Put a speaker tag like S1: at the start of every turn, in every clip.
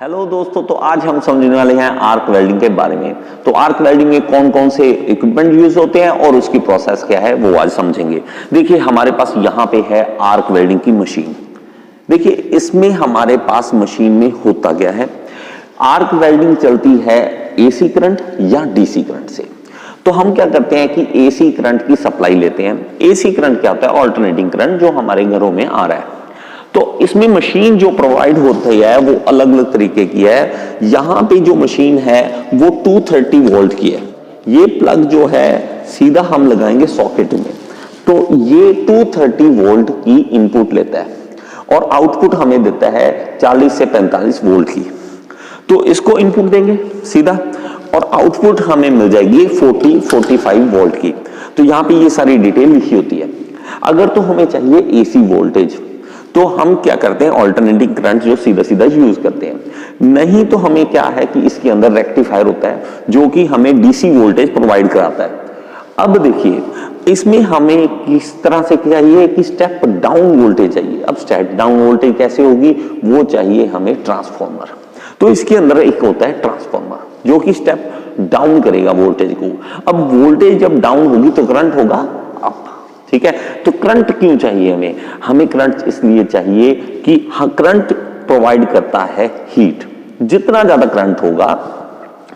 S1: Hello दोस्तों, तो आज हम समझने वाले हैं आर्क वेल्डिंग के बारे में। तो आर्क वेल्डिंग में कौन कौन से इक्विपमेंट यूज होते हैं और उसकी प्रोसेस क्या है वो आज समझेंगे। देखिए हमारे पास यहाँ पे है आर्क वेल्डिंग की मशीन। देखिए इसमें हमारे पास मशीन में होता क्या है, आर्क वेल्डिंग चलती है एसी करंट या डीसी करंट से। तो हम क्या करते हैं कि एसी करंट की सप्लाई लेते हैं। एसी करंट क्या होता है, ऑल्टरनेटिंग करंट जो हमारे घरों में आ रहा है। तो इसमें मशीन जो प्रोवाइड होती है वो अलग अलग तरीके की है। यहां पे जो मशीन है वो 230 वोल्ट की है। ये प्लग जो है सीधा हम लगाएंगे सॉकेट में, तो ये 230 वोल्ट की इनपुट लेता है और आउटपुट हमें देता है 40 से 45 वोल्ट की। तो इसको इनपुट देंगे सीधा और आउटपुट हमें मिल जाएगी 40-45 वोल्ट की। तो यहां पे ये सारी डिटेल लिखी होती है। अगर तो हमें चाहिए एसी वोल्टेज, तो हम क्या करते हैं, ऑल्टरनेटिंग करंट जो सीधा सीधा यूज करते हैं। नहीं तो हमें क्या है कि इसके अंदर रेक्टिफायर होता है जो कि हमें डीसी वोल्टेज प्रोवाइड कराता है। अब देखिए इसमें हमें किस तरह से चाहिए कि स्टेप डाउन वोल्टेज चाहिए। अब स्टेप डाउन वोल्टेज कैसे होगी, वो चाहिए हमें ट्रांसफॉर्मर। तो इसके अंदर एक होता है ट्रांसफॉर्मर जो कि स्टेप डाउन करेगा वोल्टेज को। अब वोल्टेज जब डाउन होगी तो करंट होगा अप, ठीक है। तो करंट क्यों चाहिए हमें करंट इसलिए चाहिए कि करंट प्रोवाइड करता है हीट। जितना ज्यादा करंट होगा,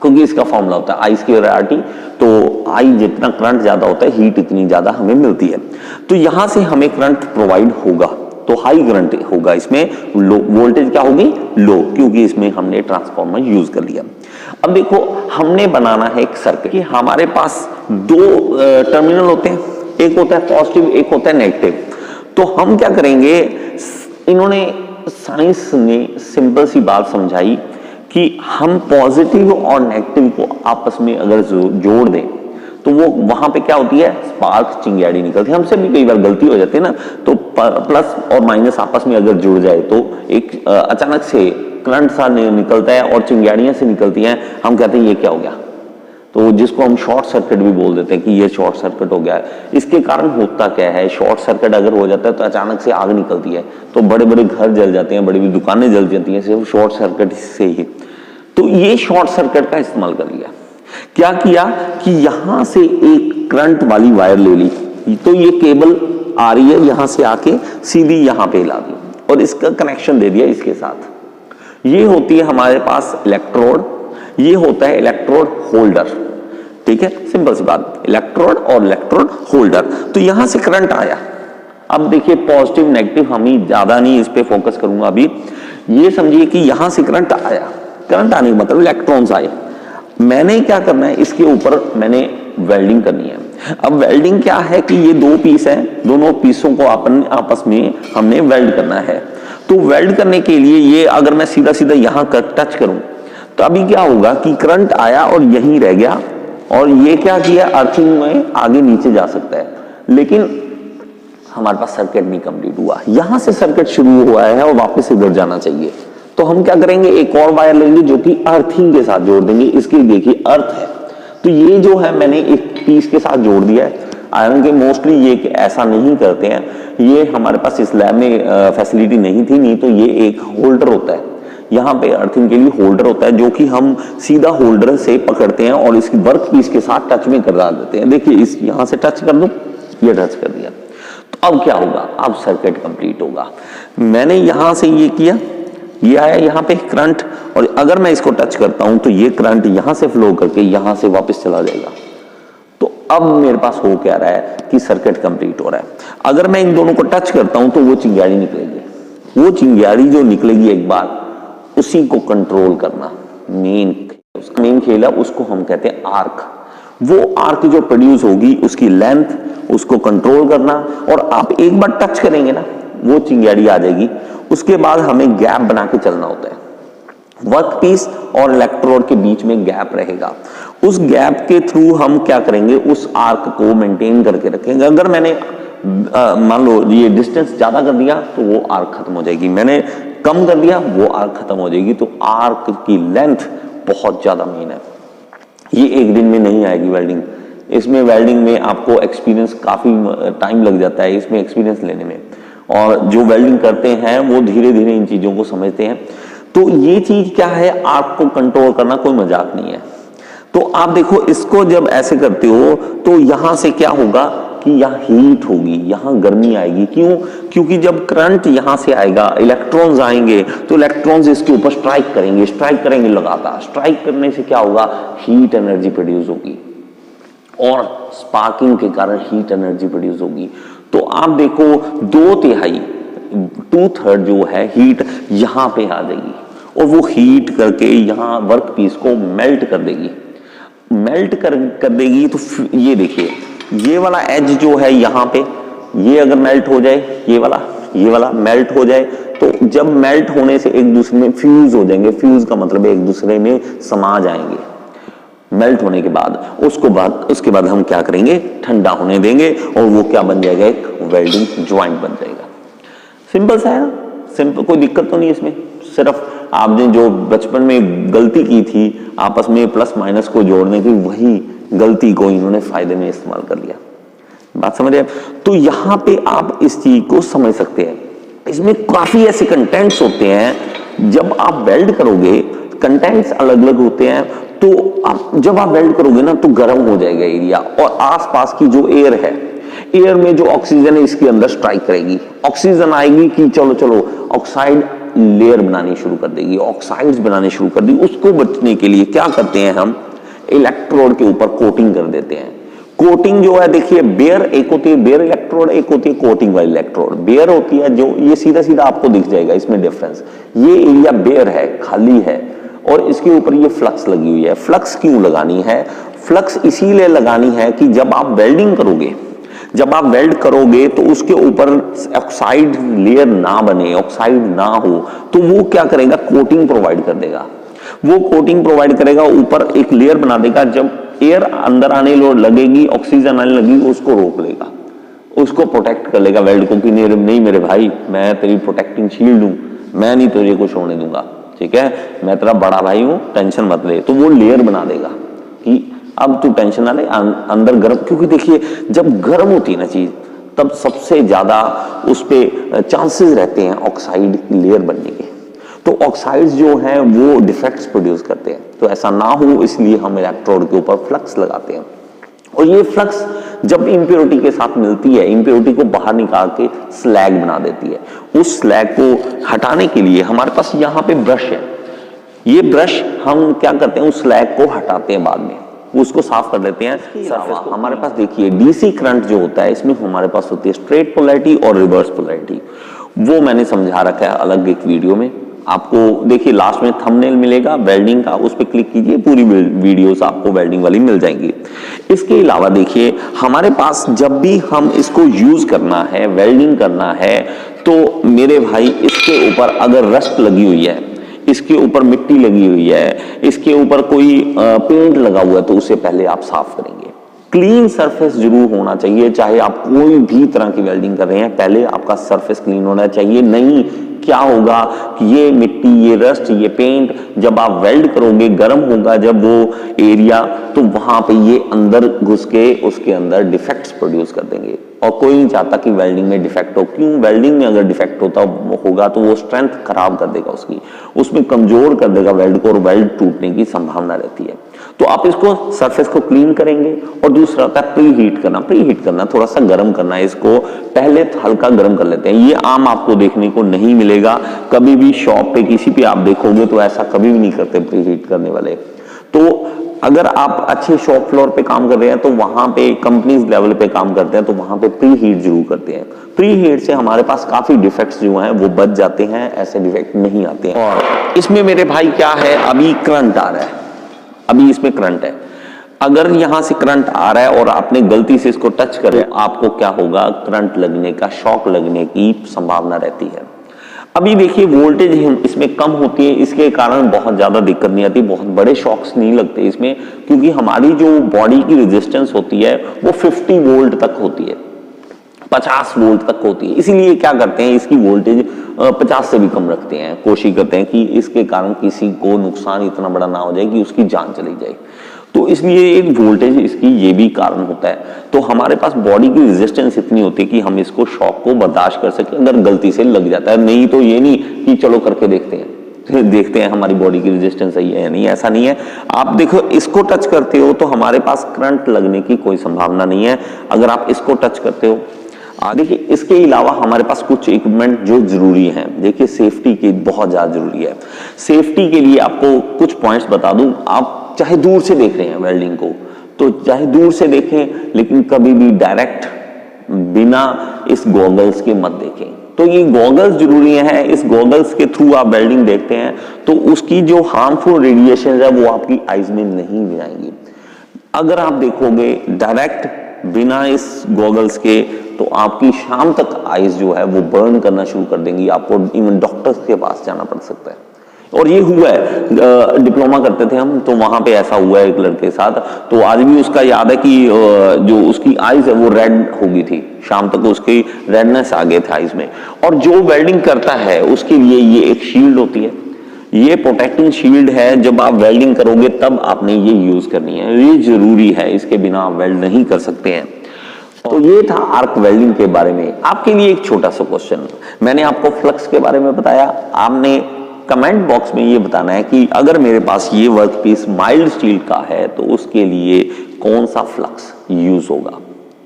S1: क्योंकि इसका फॉर्मूला होता है I²RT, तो I जितना करंट ज्यादा होता है हीट इतनी ज्यादा हमें मिलती है। तो यहां से हमें करंट प्रोवाइड होगा तो हाई करंट होगा, इसमें लो वोल्टेज क्या होगी, लो, क्योंकि इसमें हमने ट्रांसफॉर्मर यूज कर लिया। अब देखो हमने बनाना है एक सर्किट कि हमारे पास दो टर्मिनल होते हैं, एक होता है पॉजिटिव, एक होता है नेगेटिव। तो हम क्या करेंगे, इन्होंने साइंस ने सिंपल सी बात समझाई कि हम पॉजिटिव और नेगेटिव को आपस में अगर जोड़ दें तो वो वहां पे क्या होती है, स्पार्क, चिंगारी निकलती है। हमसे भी कई बार गलती हो जाती है ना, तो प्लस और माइनस आपस में अगर जुड़ जाए तो एक अचानक से करंट सा निकलता है और चिंगारियां से निकलती हैं। हम कहते हैं ये क्या हो गया, तो जिसको हम शॉर्ट सर्किट भी बोल देते हैं कि ये शॉर्ट सर्किट हो गया है। इसके कारण होता क्या है, शॉर्ट सर्किट अगर हो जाता है तो अचानक से आग निकलती है, तो बड़े बड़े घर जल जाते हैं, बड़ी बड़ी दुकानें जल जाती हैं सिर्फ शॉर्ट सर्किट से ही। तो ये शॉर्ट सर्किट का इस्तेमाल कर लिया। क्या किया कि यहां से एक करंट वाली वायर ले ली, तो ये केबल आ रही है यहां से आके सीधी यहां पे ला दी और इसका कनेक्शन दे दिया इसके साथ। ये होती है हमारे पास इलेक्ट्रोड, ये होता है इलेक्ट्रोड होल्डर, ठीक है, सिंपल सी बात, इलेक्ट्रोड और इलेक्ट्रोड होल्डर। तो यहां से करंट आया। अब देखिए पॉजिटिव नेगेटिव हम ही ज्यादा नहीं इस पे फोकस करूंगा अभी। ये समझिए कि यहां से करंट आया, करंट आने का मतलब इलेक्ट्रॉन्स आए। मैंने क्या करना है, इसके ऊपर मैंने वेल्डिंग करनी है। अब वेल्डिंग क्या है कि ये दो पीस है, दोनों पीसों को आपस में हमने वेल्ड करना है। तो वेल्ड करने के लिए ये अगर मैं सीधा सीधा यहां टच करूं तो अभी क्या होगा कि करंट आया और यहीं रह गया, और ये क्या किया, अर्थिंग में आगे नीचे जा सकता है, लेकिन हमारे पास सर्किट नहीं कंप्लीट हुआ। यहां से सर्किट शुरू हुआ है और वापस इधर जाना चाहिए। तो हम क्या करेंगे, एक और वायर लेंगे जो कि अर्थिंग के साथ जोड़ देंगे। इसके देखिए अर्थ है, तो ये जो है मैंने एक पीस के साथ जोड़ दिया है। आयरन के मोस्टली ये ऐसा नहीं करते हैं, ये हमारे पास इस लैब में फैसिलिटी नहीं थी, नहीं तो ये एक होल्डर होता है, यहाँ पे अर्थिंग के लिए होल्डर होता है जो कि हम सीधा होल्डर से पकड़ते हैं और इसकी वर्क पीस के साथ टच में करा देते हैं। देखिए इस यहां से टच कर दूं, ये टच कर दिया, तो अब क्या होगा, अब सर्किट कंप्लीट होगा। मैंने यहां से ये किया, ये आया यहाँ पे करंट, और अगर मैं इसको टच करता हूं तो ये करंट यहां से फ्लो करके यहां से वापस चला जाएगा। तो अब मेरे पास हो क्या रहा है कि सर्किट कंप्लीट हो रहा है। अगर मैं इन दोनों को टच करता हूं तो वो चिंगारी निकलेगी। वो चिंगारी जो निकलेगी एक बार, उसी को कंट्रोल करना मेन खेल है, उसको हम कहते हैं आर्क। वो आर्क जो प्रोड्यूस होगी उसकी लेंथ, उसको कंट्रोल करना, और आप एक बार टच करेंगे ना वो चिंगारी आ जाएगी। उसके बाद हमें गैप बना के चलना होता है। वर्क पीस और इलेक्ट्रोड के बीच में गैप रहेगा। उस गैप के थ्रू हम क्या करेंगे, उस आर्क को मेंटेन करके रखेंगे। अगर मैंने मान लो ये डिस्टेंस ज्यादा कर दिया तो वो आर्क खत्म हो जाएगी, मैंने कम कर दिया वो आर्क खत्म हो जाएगी। तो आर्क की लेंथ बहुत ज्यादा मेन है। ये एक दिन में नहीं आएगी वेल्डिंग, इसमें वेल्डिंग में आपको एक्सपीरियंस काफी टाइम लग जाता है इसमें एक्सपीरियंस लेने में, और जो वेल्डिंग करते हैं वो धीरे धीरे इन चीजों को समझते हैं। तो ये चीज क्या है, आर्क को कंट्रोल करना कोई मजाक नहीं है। तो आप देखो इसको जब ऐसे करते हो तो यहां से क्या होगा कि यहाँ हीट होगी, यहाँ गर्मी आएगी। क्यों? क्योंकि जब करंट यहां से आएगा, इलेक्ट्रॉन्स आएंगे, तो इलेक्ट्रॉन्स इसके ऊपर स्ट्राइक करेंगे लगातार। स्ट्राइक करने से क्या होगा, हीट एनर्जी प्रोड्यूस होगी और स्पार्किंग के कारण हीट एनर्जी प्रोड्यूस होगी। तो आप देखो 2/3 2/3 जो है हीट यहां पे आ जाएगी और वो हीट करके यहां वर्क पीस को मेल्ट कर देगी। मेल्ट कर देगी तो ये देखिए, ये वाला एज जो है यहां पे, ये अगर मेल्ट हो जाए, ये वाला मेल्ट हो जाए, तो जब मेल्ट होने से एक दूसरे में फ्यूज हो जाएंगे। फ्यूज का मतलब है एक दूसरे में समा जाएंगे। मेल्ट होने के बाद उसके बाद हम क्या करेंगे, ठंडा होने देंगे और वो क्या बन जाएगा, एक वेल्डिंग ज्वाइंट बन जाएगा। सिंपल सा है ना, सिंपल, कोई दिक्कत तो नहीं इसमें। सिर्फ आपने जो बचपन में गलती की थी आपस में प्लस माइनस को जोड़ने की, वही गलती को इन्होंने फायदे में इस्तेमाल कर लिया। बात समझ रहे हैं? तो यहां पे आप इस चीज को समझ सकते हैं। इसमें काफी ऐसे कंटेंट्स होते हैं, जब आप वेल्ड करोगे कंटेंट्स अलग अलग होते हैं। तो जब आप वेल्ड करोगे ना तो गर्म हो जाएगा एरिया, और आसपास की जो एयर है, एयर में जो ऑक्सीजन है इसके अंदर स्ट्राइक करेगी। ऑक्सीजन आएगी कि चलो ऑक्साइड लेयर बनानी शुरू कर देगी, ऑक्साइड्स बनाने शुरू कर दी। उसको बचने के लिए क्या करते हैं हम, इलेक्ट्रोड के ऊपर कोटिंग कर देते हैं। कोटिंग जो है देखिए, बेयर एक होती है बेयर इलेक्ट्रोड, एक होती है कोटिंग वाली इलेक्ट्रोड। बेयर होती है जो ये सीधा सीधा आपको दिख जाएगा, इसमें डिफरेंस। ये एरिया बेयर है, खाली है, और इसके ऊपर ये फ्लक्स लगी हुई है। फ्लक्स क्यों लगानी है? फ्लक्स इसीलिए लगानी है कि जब आप वेल्डिंग करोगे, जब आप वेल्ड करोगे तो उसके ऊपर ऑक्साइड लेयर ना बने, ऑक्साइड ना हो, तो वो क्या करेगा, कोटिंग प्रोवाइड कर देगा। वो कोटिंग प्रोवाइड करेगा, ऊपर एक लेयर बना देगा। जब एयर अंदर आने लगेगी, ऑक्सीजन आने लगेगी, उसको रोक लेगा, उसको प्रोटेक्ट कर लेगा वेल्ड को कि नहीं मेरे भाई, मैं तेरी प्रोटेक्टिंग शील्ड हूं, मैं नहीं तुझे कुछ होने दूंगा, ठीक है, मैं तेरा बड़ा भाई हूं, टेंशन मत ले। तो वो लेयर बना देगा कि अब तू टेंशन ना ले, अंदर गर्म, क्योंकि देखिए जब गर्म होती है ना चीज, तब सबसे ज्यादा उस पे चांसेस रहते हैं ऑक्साइड की लेयर बनने के। तो ऑक्साइड्स जो हैं वो डिफेक्ट्स प्रोड्यूस करते हैं, तो ऐसा ना हो इसलिए हम इलेक्ट्रोड के ऊपर फ्लक्स लगाते हैं। और ये फ्लक्स जब इंप्योरिटी के साथ मिलती है, इंप्योरिटी को बाहर निकाल के स्लैग बना देती है। उस स्लैग को हटाने के लिए हमारे पास यहाँ पे ब्रश है। ये ब्रश हम क्या करते हैं, उस स्लैग को हटाते हैं, बाद में उसको साफ कर देते हैं। हमारे पास देखिए डीसी करंट जो होता है, इसमें हमारे पास होती है स्ट्रेट पोलैरिटी और रिवर्स पोलैरिटी। वो मैंने समझा रखा है अलग एक वीडियो में, आपको देखिए लास्ट में थंबनेल मिलेगा वेल्डिंग का, उस पर क्लिक कीजिए, पूरी वीडियोस आपको वेल्डिंग वाली मिल जाएंगी। इसके अलावा देखिए हमारे पास जब भी हम इसको यूज करना है, वेल्डिंग करना है, तो मेरे भाई इसके ऊपर अगर रस्ट लगी हुई है, इसके ऊपर मिट्टी लगी हुई है, इसके ऊपर कोई पेंट लगा हुआ है, तो उसे पहले आप साफ करेंगे। क्लीन सरफेस जरूर होना चाहिए, चाहे आप कोई भी तरह की वेल्डिंग कर रहे हैं, पहले आपका सरफेस क्लीन होना चाहिए। नहीं क्या होगा कि ये मिट्टी, ये रस्ट, ये पेंट जब आप वेल्ड करोगे, गर्म होगा जब वो एरिया, तो वहां पे ये अंदर घुस के उसके अंदर डिफेक्ट्स प्रोड्यूस कर देंगे। और कोई नहीं चाहता कि वेल्डिंग में डिफेक्ट हो। क्यों? वेल्डिंग में अगर डिफेक्ट होगा तो वो स्ट्रेंथ खराब कर देगा उसकी, उसमें कमजोर कर देगा वेल्ड को, और वेल्ड टूटने की संभावना रहती है। तो आप इसको सरफेस को क्लीन करेंगे। और दूसरा होता है प्री हीट करना, थोड़ा सा गर्म करना है। इसको पहले हल्का गर्म कर लेते हैं। ये आम आपको देखने को नहीं मिलेगा कभी भी, शॉप पे किसी पे आप देखोगे तो ऐसा कभी भी नहीं करते प्री हीट करने वाले। तो अगर आप अच्छे शॉप फ्लोर पे काम कर रहे हैं, तो वहां पे कंपनीज लेवल पे काम करते हैं, तो वहां पे प्री हीट जरूर करते हैं। प्री हीट से हमारे पास काफी डिफेक्ट्स जो हैं वो बच जाते हैं, ऐसे डिफेक्ट नहीं आते हैं। और इसमें मेरे भाई क्या है, अभी करंट आ रहा है, अभी इसमें करंट है। अगर यहां से करंट आ रहा है और आपने गलती से इसको टच करे, आपको क्या होगा, करंट लगने का, शॉक लगने की संभावना रहती है। अभी देखिए वोल्टेज इसमें कम होती है, इसके कारण बहुत ज्यादा दिक्कत नहीं आती, बहुत बड़े शॉक्स नहीं लगते इसमें, क्योंकि हमारी जो बॉडी की रेजिस्टेंस होती है वो 50 वोल्ट तक होती है, 50 वोल्ट तक होती है। इसीलिए क्या करते हैं, इसकी वोल्टेज 50 से भी कम रखते हैं, कोशिश करते हैं कि इसके कारण किसी को नुकसान इतना बड़ा ना हो जाए कि उसकी जान चली जाए। तो इसलिए एक वोल्टेज इसकी ये भी कारण होता है। तो हमारे पास बॉडी की रेजिस्टेंस इतनी होती है कि हम इसको शॉक को बर्दाश्त कर सके, अगर गलती से लग जाता है। नहीं तो ये नहीं कि चलो करके देखते हैं, देखते हैं हमारी बॉडी की रेजिस्टेंस सही है या नहीं। ऐसा नहीं है, आप देखो इसको टच करते हो तो हमारे पास करंट लगने की कोई संभावना नहीं है अगर आप इसको टच करते हो। देखिए इसके अलावा हमारे पास कुछ इक्विपमेंट जो जरूरी हैं, देखिए सेफ्टी की बहुत ज्यादा जरूरी है। सेफ्टी के लिए आपको कुछ पॉइंट्स बता दूं, आप चाहे दूर से देख रहे हैं वेल्डिंग को तो चाहे दूर से देखें, लेकिन कभी भी डायरेक्ट बिना इस गॉगल्स के मत देखें। तो ये गॉगल्स जरूरी है, इस गॉगल्स के थ्रू आप वेल्डिंग देखते हैं तो उसकी जो हार्मफुल रेडिएशन है वो आपकी आईज में नहीं जाएंगी। अगर आप देखोगे डायरेक्ट बिना इस गॉगल्स के तो आपकी शाम तक आईज जो है वो बर्न करना शुरू कर देंगी, आपको इवन डॉक्टर्स के पास जाना पड़ सकता है। और ये हुआ है, डिप्लोमा करते थे हम तो वहां पे ऐसा हुआ है एक लड़के के साथ, तो आज भी उसका याद है कि जो उसकी आईज है वो रेड हो गई थी, शाम तक उसकी रेडनेस आ गए थे आईज में। और जो वेल्डिंग करता है उसके लिए ये एक शील्ड होती है, ये प्रोटेक्टिंग शील्ड है, जब आप वेल्डिंग करोगे तब आपने ये यूज करनी है, ये जरूरी है, इसके बिना आप वेल्ड नहीं कर सकते हैं। तो ये था आर्क वेल्डिंग के बारे में। आपके लिए एक छोटा सा क्वेश्चन, मैंने आपको फ्लक्स के बारे में बताया, आपने कमेंट बॉक्स में ये बताना है कि अगर मेरे पास ये वर्कपीस माइल्ड स्टील का है तो उसके लिए कौन सा फ्लक्स यूज होगा।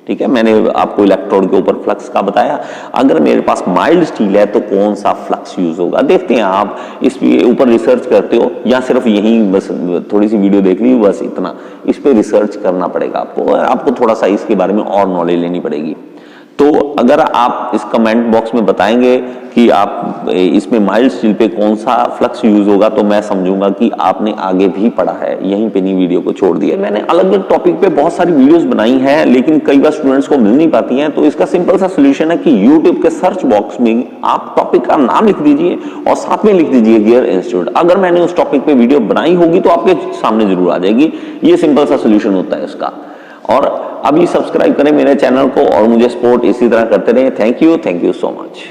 S1: ठीक है, मैंने आपको इलेक्ट्रोड के ऊपर फ्लक्स का बताया, अगर मेरे पास माइल्ड स्टील है तो कौन सा फ्लक्स यूज होगा। देखते हैं आप इसके ऊपर रिसर्च करते हो या सिर्फ यही बस थोड़ी सी वीडियो देख ली बस इतना, इस पे रिसर्च करना पड़ेगा आपको थोड़ा सा इसके बारे में और नॉलेज लेनी पड़ेगी। तो अगर आप इस कमेंट बॉक्स में बताएंगे कि आप इसमें माइल्ड स्टील पे कौन सा फ्लक्स यूज होगा तो मैं समझूंगा कि आपने आगे भी पढ़ा है, यहीं पे नहीं वीडियो को छोड़ दिया। मैंने अलग अलग टॉपिक पे बहुत सारी वीडियोस बनाई हैं लेकिन कई बार स्टूडेंट्स को मिल नहीं पाती हैं, तो इसका सिंपल सा सोल्यूशन है कि यूट्यूब के सर्च बॉक्स में आप टॉपिक का नाम लिख दीजिए और साथ में लिख दीजिए गियर इंस्टीट्यूट। अगर मैंने उस टॉपिक पे वीडियो बनाई होगी तो आपके सामने जरूर आ जाएगी। ये सिंपल सा सोल्यूशन होता है उसका। और अभी सब्सक्राइब करें मेरे चैनल को और मुझे सपोर्ट इसी तरह करते रहे। Thank you so much.